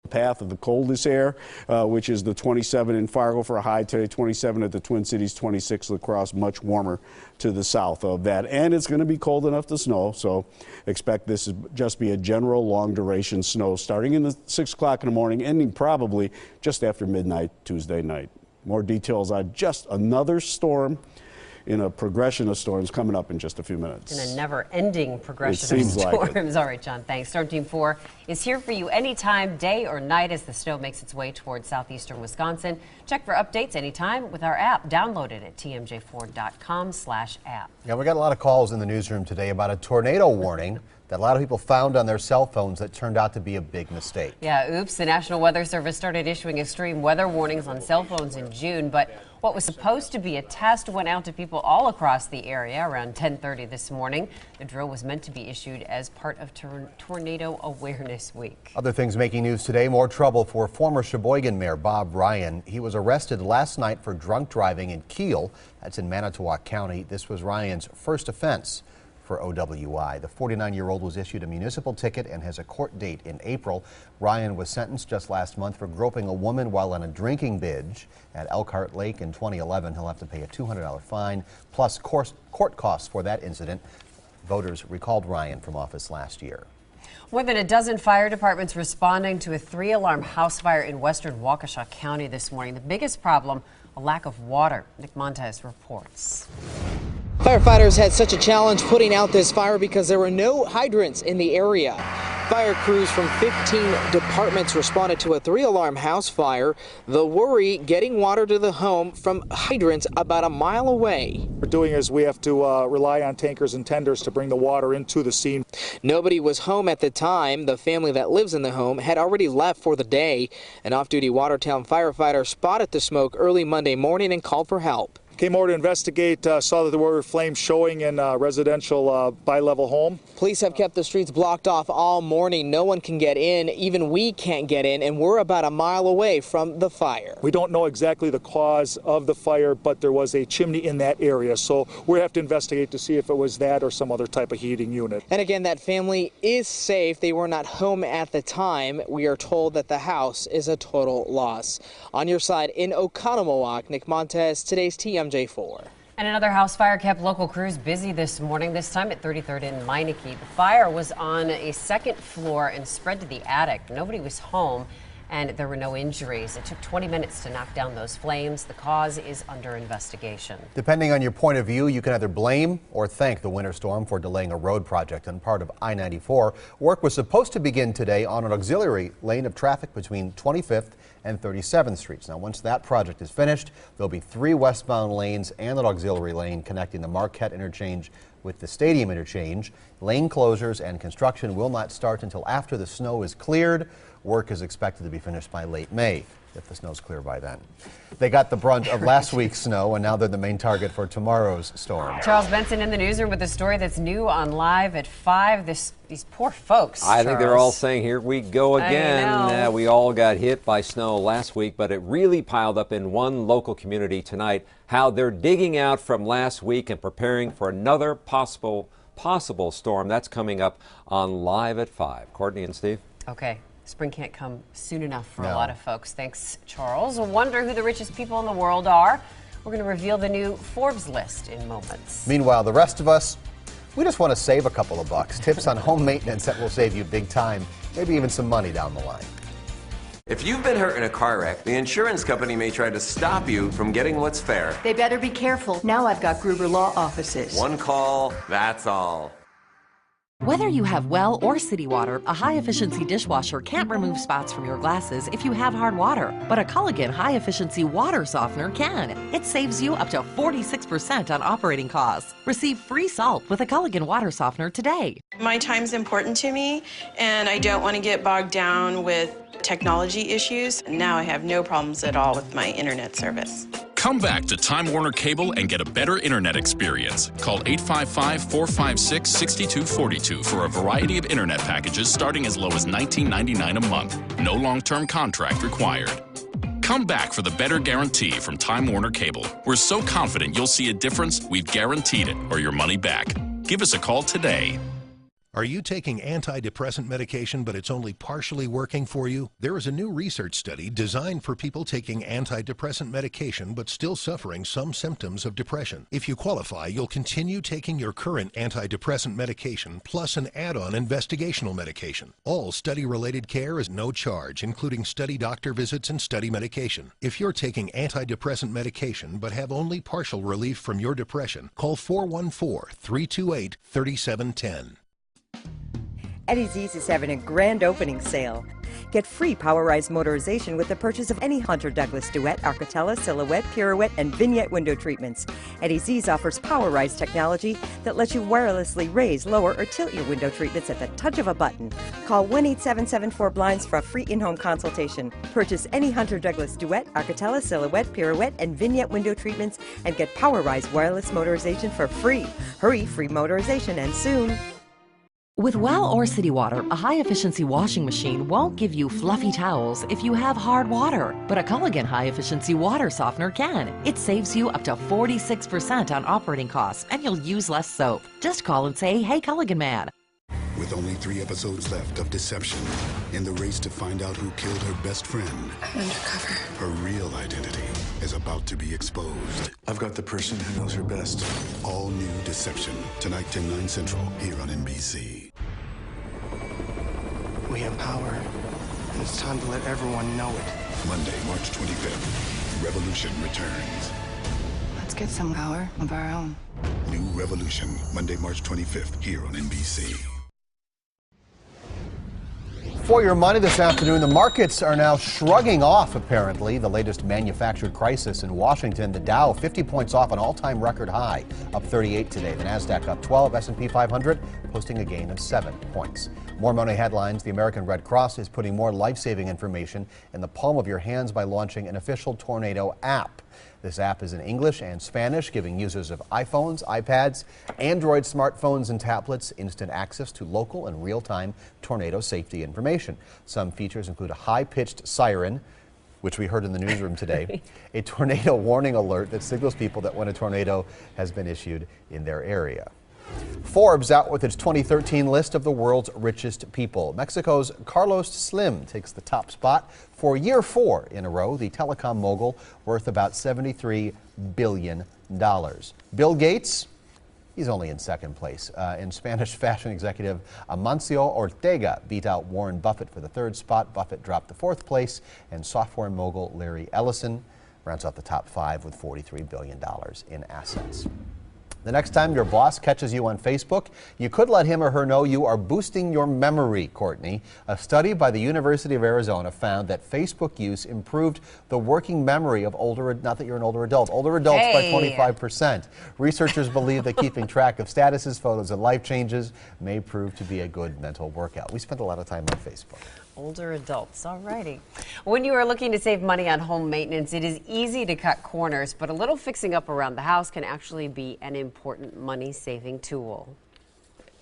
path of the coldest air, which is the 27 in Fargo for a high today, 27 at the Twin Cities, 26 La Crosse, much warmer to the south of that. And it's going to be cold enough to snow, so expect this to just be a general long duration snow starting in the 6 o'clock in the morning, ending probably just after midnight Tuesday night. More details on just another storm in a progression of storms coming up in just a few minutes. In a never-ending progression of storms. All right, John, thanks. Storm Team 4 is here for you anytime, day or night, as the snow makes its way towards southeastern Wisconsin. Check for updates anytime with our app. Download it at tmj4.com/app. Yeah, we got a lot of calls in the newsroom today about a tornado warning that a lot of people found on their cell phones that turned out to be a big mistake. Yeah, oops. The National Weather Service started issuing extreme weather warnings on cell phones in June, but what was supposed to be a test went out to people all across the area around 10:30 this morning. The drill was meant to be issued as part of Tornado Awareness Week. Other things making news today, more trouble for former Sheboygan Mayor Bob Ryan. He was arrested last night for drunk driving in Kiel. That's in Manitowoc County. This was Ryan's first offense for OWI. The 49-year-old was issued a municipal ticket and has a court date in April. Ryan was sentenced just last month for groping a woman while on a drinking binge at Elkhart Lake in 2011. He'll have to pay a $200 fine plus court costs for that incident. Voters recalled Ryan from office last year. More than a dozen fire departments responding to a 3-alarm house fire in western Waukesha County this morning. The biggest problem, a lack of water. Nick Montez reports. Firefighters had such a challenge putting out this fire because there were no hydrants in the area. Fire crews from 15 departments responded to a 3-alarm house fire. The worry, getting water to the home from hydrants about a mile away. What we're doing is we have to rely on tankers and tenders to bring the water into the scene. Nobody was home at the time. The family that lives in the home had already left for the day. An off-duty Watertown firefighter spotted the smoke early Monday morning and called for help. Came over to investigate, saw that there were flames showing in a residential bi-level home. Police have kept the streets blocked off all morning. No one can get in. Even we can't get in, and we're about a mile away from the fire. We don't know exactly the cause of the fire, but there was a chimney in that area. So we have to investigate to see if it was that or some other type of heating unit. And again, that family is safe. They were not home at the time. We are told that the house is a total loss. On your side in Oconomowoc, Nick Montez, today's TMJ4. And another house fire kept local crews busy this morning, this time at 33rd and Meineke. The fire was on a second floor and spread to the attic. Nobody was home and there were no injuries. It took 20 minutes to knock down those flames. The cause is under investigation. Depending on your point of view, you can either blame or thank the winter storm for delaying a road project on part of I-94. Work was supposed to begin today on an auxiliary lane of traffic between 25th and 37th Streets. Now, once that project is finished, there'll be 3 westbound lanes and an auxiliary lane connecting the Marquette interchange with the Stadium interchange. Lane closures and construction will not start until after the snow is cleared. Work is expected to be finished by late May, if the snow's clear by then. They got the brunt of last week's snow, and now they're the main target for tomorrow's storm. Charles Benson in the newsroom with a story that's new on Live at 5. These poor folks, I think they're all saying, here we go again. We all got hit by snow last week, but it really piled up in one local community tonight. How they're digging out from last week and preparing for another possible storm. That's coming up on Live at 5. Courtney and Steve. Okay. Spring can't come soon enough for a lot of folks. Thanks, Charles. Wonder who the richest people in the world are. We're going to reveal the new Forbes list in moments. Meanwhile, the rest of us, we just want to save a couple of bucks. Tips on home maintenance that will save you big time, maybe even some money down the line. If you've been hurt in a car wreck, the insurance company may try to stop you from getting what's fair. They better be careful. Now I've got Gruber Law Offices. One call, that's all. Whether you have well or city water, a high-efficiency dishwasher can't remove spots from your glasses if you have hard water, but a Culligan high-efficiency water softener can. It saves you up to 46% on operating costs. Receive free salt with a Culligan water softener today. My time's important to me, and I don't want to get bogged down with technology issues. Now I have no problems at all with my internet service. Come back to Time Warner Cable and get a better internet experience. Call 855-456-6242 for a variety of internet packages starting as low as $19.99 a month. No long-term contract required. Come back for the better guarantee from Time Warner Cable. We're so confident you'll see a difference, we've guaranteed it or your money back. Give us a call today. Are you taking antidepressant medication but it's only partially working for you? There is a new research study designed for people taking antidepressant medication but still suffering some symptoms of depression. If you qualify, you'll continue taking your current antidepressant medication plus an add-on investigational medication. All study-related care is no charge, including study doctor visits and study medication. If you're taking antidepressant medication but have only partial relief from your depression, call 414-328-3710. Eddie Z's is having a grand opening sale. Get free Powerized motorization with the purchase of any Hunter Douglas Duet, Arcatella, Silhouette, Pirouette, and Vignette window treatments. Eddie Z's offers Powerized technology that lets you wirelessly raise, lower, or tilt your window treatments at the touch of a button. Call 1-8774-BLINDS for a free in-home consultation. Purchase any Hunter Douglas Duet, Arcatella, Silhouette, Pirouette, and Vignette window treatments and get Powerized wireless motorization for free. Hurry, free motorization ends soon. With well or city water, a high-efficiency washing machine won't give you fluffy towels if you have hard water, but a Culligan high-efficiency water softener can. It saves you up to 46% on operating costs, and you'll use less soap. Just call and say, "Hey, Culligan man." With only 3 episodes left of Deception, in the race to find out who killed her best friend, I'm undercover. Her real identity is about to be exposed. I've got the person who knows her best. All new Deception, tonight 10/9 Central, here on NBC. We have power, and it's time to let everyone know it. Monday, March 25th, Revolution returns. Let's get some power of our own. New Revolution, Monday, March 25th, here on NBC. For your money this afternoon, the markets are now shrugging off, apparently, the latest manufactured crisis in Washington. The Dow 50 points off an all-time record high, up 38 today. The Nasdaq up 12, S&P 500 posting a gain of 7 points. More money headlines. The American Red Cross is putting more life-saving information in the palm of your hands by launching an official tornado app. This app is in English and Spanish, giving users of iPhones, iPads, Android smartphones, and tablets instant access to local and real-time tornado safety information. Some features include a high-pitched siren, which we heard in the newsroom today, a tornado warning alert that signals people that when a tornado has been issued in their area. Forbes out with its 2013 list of the world's richest people. Mexico's Carlos Slim takes the top spot for year 4 in a row. The telecom mogul worth about $73 billion. Bill Gates, he's only in second place. And Spanish fashion executive Amancio Ortega beat out Warren Buffett for the 3rd spot. Buffett dropped to 4th place, and software mogul Larry Ellison rounds out the top 5 with $43 billion in assets. The next time your boss catches you on Facebook, you could let him or her know you are boosting your memory, Courtney. A study by the University of Arizona found that Facebook use improved the working memory of not that you're an older adults by 25%. Researchers believe that keeping track of statuses, photos, and life changes may prove to be a good mental workout. We spend a lot of time on Facebook. Older adults, all righty. When you are looking to save money on home maintenance, it is easy to cut corners, but a little fixing up around the house can actually be an important money-saving tool.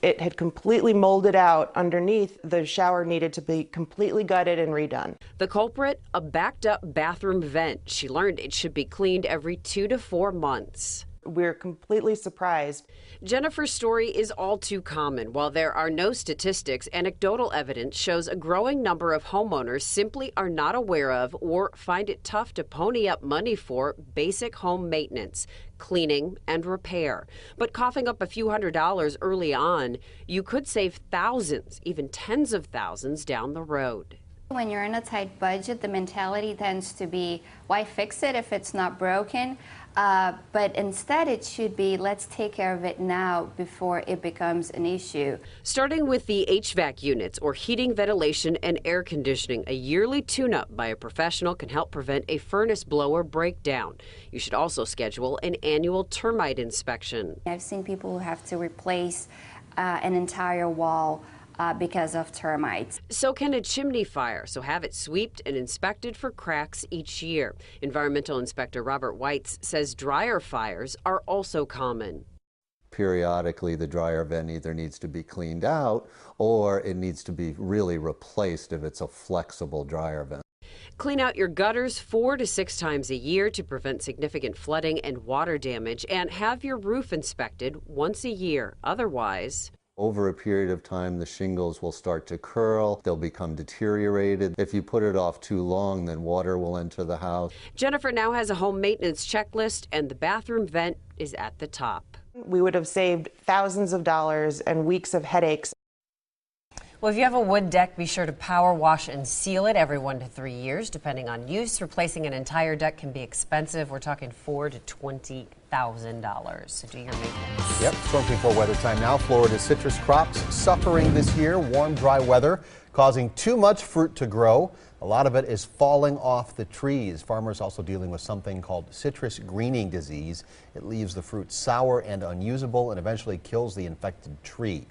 It had completely molded out underneath. The shower needed to be completely gutted and redone. The culprit, a backed-up bathroom vent. She learned it should be cleaned every 2 to 4 months. We're completely surprised. Jennifer's story is all too common. While there are no statistics, anecdotal evidence shows a growing number of homeowners simply are not aware of or find it tough to pony up money for basic home maintenance, cleaning, and repair. But coughing up a few $100s early on, you could save thousands, even tens of thousands down the road. When you're in a tight budget, the mentality tends to be, why fix it if it's not broken? But instead it should be, let's take care of it now before it becomes an issue. Starting with the HVAC units, or heating, ventilation, and air conditioning, a yearly tune-up by a professional can help prevent a furnace blower breakdown. You should also schedule an annual termite inspection. I've seen people who have to replace an entire wall because of termites. So can a chimney fire, so have it swept and inspected for cracks each year. Environmental Inspector Robert Weitz says dryer fires are also common. Periodically, the dryer vent either needs to be cleaned out or it needs to be really replaced if it's a flexible dryer vent. Clean out your gutters 4 to 6 times a year to prevent significant flooding and water damage, and have your roof inspected once a year. Otherwise, Over a period of time, the shingles will start to curl, they'll become deteriorated. If you put it off too long, then water will enter the house. Jennifer now has a home maintenance checklist, and the bathroom vent is at the top. We would have saved thousands of dollars and weeks of headaches. Well, if you have a wood deck, be sure to power wash and seal it every 1 to 3 years, depending on use. Replacing an entire deck can be expensive. We're talking $4,000 to $20,000. So do your maintenance. Yep, Storm Team 4 weather time now. Florida's citrus crops suffering this year. Warm, dry weather causing too much fruit to grow. A lot of it is falling off the trees. Farmers also dealing with something called citrus greening disease. It leaves the fruit sour and unusable and eventually kills the infected tree.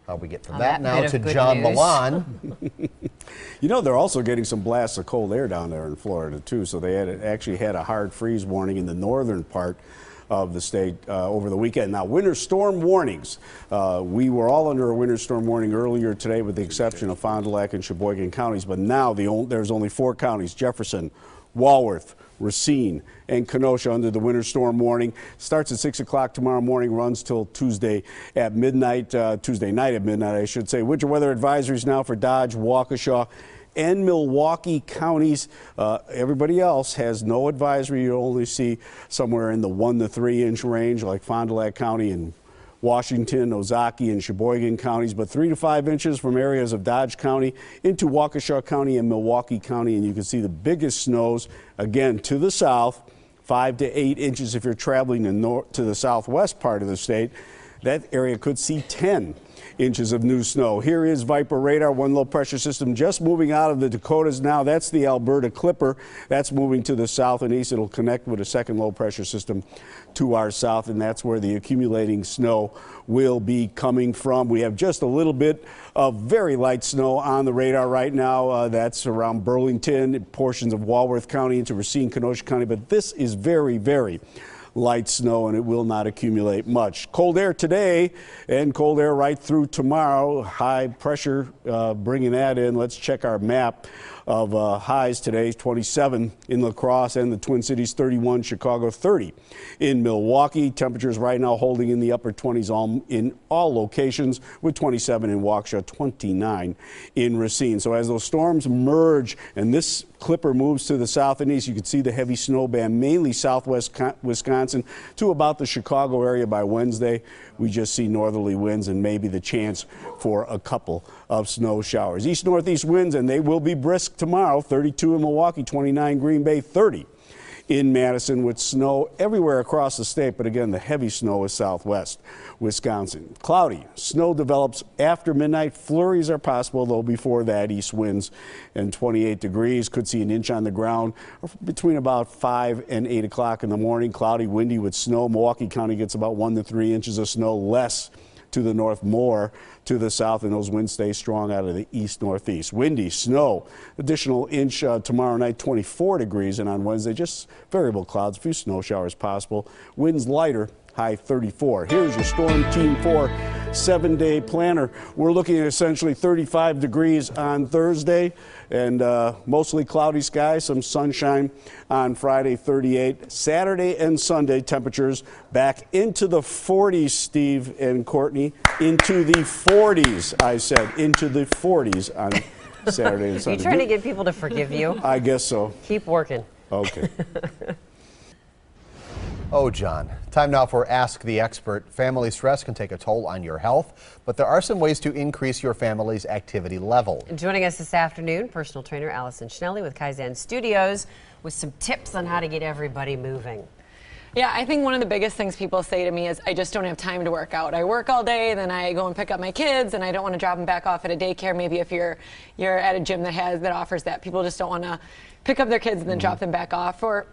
How we get from that now to John Milan. You know, they're also getting some blasts of cold air down there in Florida, too. So they actually had a hard freeze warning in the northern part of the state over the weekend. Now, winter storm warnings. We were all under a winter storm warning earlier today, with the exception of Fond du Lac and Sheboygan counties. But now there's only 4 counties: Jefferson, Walworth, Racine, and Kenosha under the winter storm warning. Starts at 6 o'clock tomorrow morning, runs till Tuesday at midnight, Tuesday night at midnight, I should say. Winter weather advisories now for Dodge, Waukesha, and Milwaukee counties. Everybody else has no advisory. You only see somewhere in the 1 to 3 inch range, like Fond du Lac County and Washington, Ozaukee, and Sheboygan counties, but 3 to 5 inches from areas of Dodge County into Waukesha County and Milwaukee County. And you can see the biggest snows, again, to the south, 5 to 8 inches if you're traveling to the southwest part of the state. That area could see 10 inches of new snow. Here is Viper radar, one low pressure system just moving out of the Dakotas now. That's the Alberta Clipper. That's moving to the south and east. It'll connect with a second low pressure system to our south, and that's where the accumulating snow will be coming from. We have just a little bit of very light snow on the radar right now. That's around Burlington, portions of Walworth County into Racine, Kenosha County, but this is very, very light snow, and it will not accumulate much. Cold air today and cold air right through tomorrow. High pressure bringing that in. Let's check our map of highs today. 27 in La Crosse and the Twin Cities, 31 Chicago, 30 in Milwaukee. Temperatures right now holding in the upper 20s in all locations, with 27 in Waukesha, 29 in Racine. So as those storms merge and this Clipper moves to the south and east, you can see the heavy snow band, mainly southwest Wisconsin to about the Chicago area by Wednesday. We just see northerly winds and maybe the chance for a couple of snow showers. East-northeast winds, and they will be brisk tomorrow. 32 in Milwaukee, 29 Green Bay, 30 in Madison, with snow everywhere across the state. But again, the heavy snow is southwest Wisconsin. Cloudy. Snow develops after midnight. Flurries are possible, though, before that. East winds and 28 degrees. Could see an inch on the ground between about 5 and 8 o'clock in the morning. Cloudy, windy with snow. Milwaukee County gets about 1 to 3 inches of snow, less to the north, more to the south, and those winds stay strong out of the east-northeast. Windy, snow, additional inch tomorrow night, 24 degrees, and on Wednesday, just variable clouds, a few snow showers possible. Winds lighter, high 34. Here's your Storm Team 4 7-day planner. We're looking at essentially 35 degrees on Thursday and mostly cloudy skies, some sunshine on Friday, 38. Saturday and Sunday, temperatures back into the 40s, Steve and Courtney. Into the 40s, I said, into the 40s on Saturday and Sunday. You trying to get people to forgive you? I guess so. Keep working. Okay. Oh, John. Time now for Ask the Expert. Family stress can take a toll on your health, but there are some ways to increase your family's activity level. Joining us this afternoon, personal trainer Allison Schnelly with Kaizen Studios with some tips on how to get everybody moving. Yeah, I think one of the biggest things people say to me is, I just don't have time to work out. I work all day, then I go and pick up my kids, and I don't want to drop them back off at a daycare. Maybe if you're at a gym that offers that, people just don't want to pick up their kids and then drop them back off, or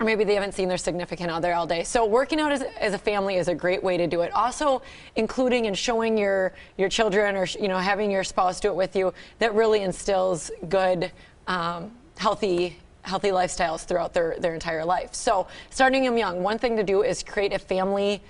maybe they haven't seen their significant other all day. So working out as a family is a great way to do it. Also, including and showing your children, or having your spouse do it with you, that really instills good, healthy lifestyles throughout their entire life. So starting them young, one thing to do is create a family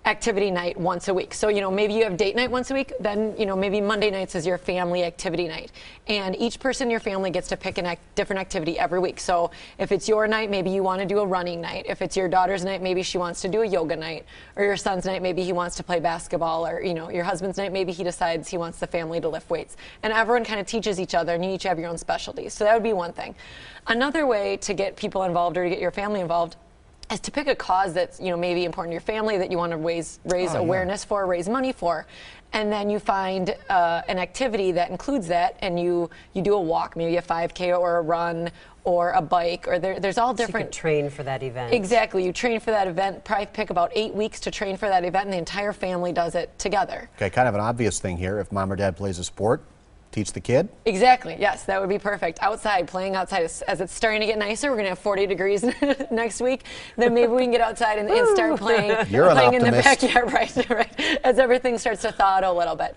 activity night once a week. So, you know, maybe you have date night once a week, then, you know, maybe Monday nights is your family activity night. And each person in your family gets to pick a different activity every week. So if it's your night, maybe you want to do a running night. If it's your daughter's night, maybe she wants to do a yoga night. Or your son's night, maybe he wants to play basketball. Or, you know, your husband's night, maybe he decides he wants the family to lift weights. And everyone kind of teaches each other, and you each have your own specialties. So that would be one thing. Another way to get people involved or to get your family involved is to pick a cause that's, you know, maybe important to your family that you want to raise awareness for, raise money for. And then you find an activity that includes that, and you do a walk, maybe a 5K or a run or a bike, or there's all different. So you can train for that event. Exactly. You train for that event, probably pick about 8 weeks to train for that event, and the entire family does it together. Okay, kind of an obvious thing here. If mom or dad plays a sport, teach the kid? Exactly, yes, that would be perfect. Outside, playing outside. As it's starting to get nicer, we're going to have 40 degrees next week. Then maybe we can get outside and start playing, playing in the backyard, right, as everything starts to thaw out a little bit.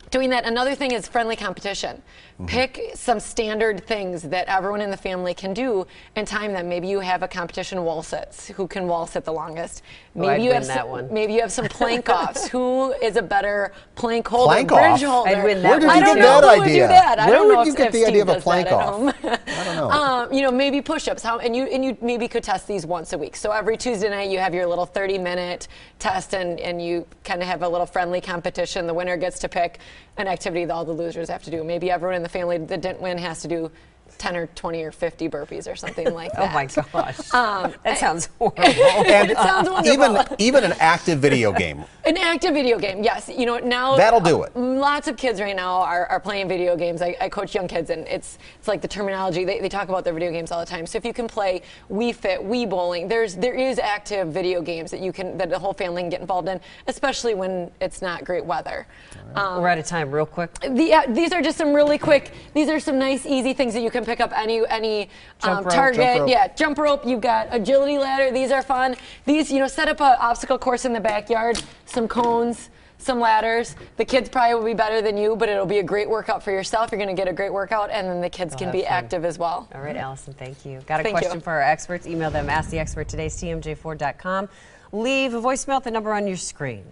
Doing that. Another thing is friendly competition. Pick some standard things that everyone in the family can do and time them. Maybe you have a competition wall sits. Who can wall sit the longest? Maybe you have maybe you have some plank offs. Who is a better plank holder? Plank bridge off? holder? I'd win that. Where did you get that idea? Where would you get the idea of a plank off? I don't know. You know, maybe push-ups. And you maybe could test these once a week. So every Tuesday night you have your little 30-minute test, and you kind of have a little friendly competition. The winner gets to pick an activity that all the losers have to do. Maybe everyone in the family that didn't win has to do 10 or 20 or 50 burpees or something like that. Oh my gosh. That sounds horrible. And it sounds wonderful. even an active video game. An active video game, yes. You know, now that'll do it. Lots of kids right now are playing video games. I coach young kids, and it's like the terminology, they talk about their video games all the time. So if you can play Wii Fit, Wii Bowling, there is active video games that the whole family can get involved in, especially when it's not great weather. Right. We're out of time, real quick. These are just some really quick, these are some nice, easy things that you can pick up any target. Yeah, jump rope. You've got agility ladder. These are fun. These, you know, set up an obstacle course in the backyard, some cones, some ladders. The kids probably will be better than you, but it'll be a great workout for yourself. You're going to get a great workout, and then the kids can be active as well. All right, Allison, thank you. Got a question for our experts? Email them, asktheexperttoday's tmj4.com. Leave a voicemail at the number on your screen.